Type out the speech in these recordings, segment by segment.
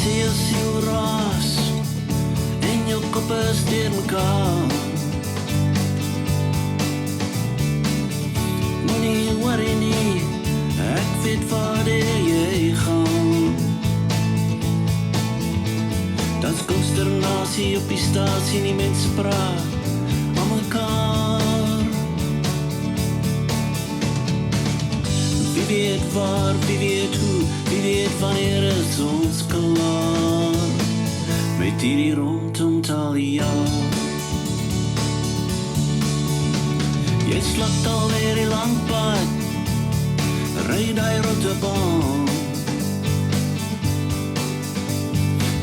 sê jou siel raas en jou kop is deur mekaar. Moenie worry nie, ek weet waar jy gaan. Dat's consternasie op die stasie, die mense praat aan mekaar. Wie weet waar, wie weet hoe, wie weet wanneer is ons klaar met hierdie rondom taal jaar. Jy slap alweer die lang pad, ry die rotte baan.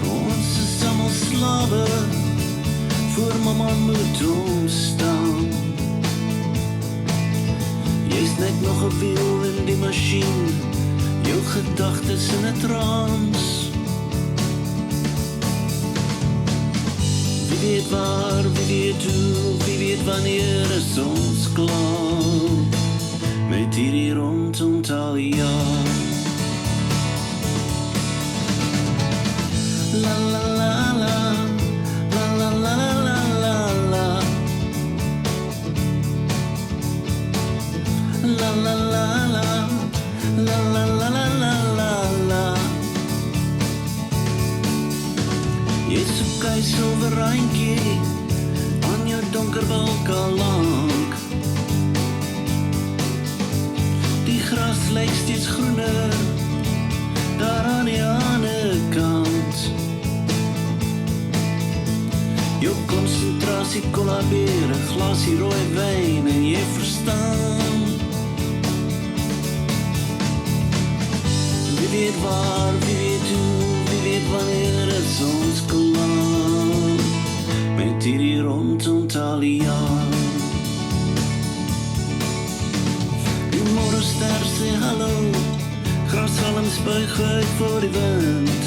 Ons is allemaal slawe, voor mama moet omstaan. Jy's net nog 'n wiel in die masjien, jou gedagtes in 'n trance. Wie weet waar, wie weet hoe, wie weet wanneer is ons klaar met hierdie rondom taal jaar. La la la la, la la la la la la, la la la la, la la la la la la la. Jy soek 'n silwer randjie aan jou donker wolk al lank. Die gras lyk steeds groener daar aan die ander kant. Jou konsentrasie kollabeer, 'n glasie rooi wyn en jy verstaan. Wie weet waar, wie weet hoe, wie weet wanneer is ons klaar met hierdie rondom taal jaar. Die morgenster sê hallo, grashalms buig uit voor die wind.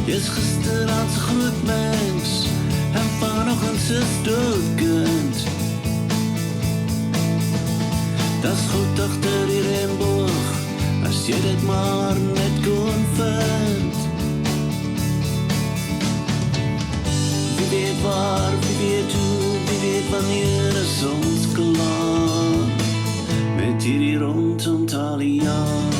Jy's gisteraand se groot mens en vanoggend se doodkind. Das goed agter die reënboog, as jy dit maar net kon vind. Wie weet waar, wie weet hoe, wie weet wanneer is ons klaar met hierdie rondom taal jaar.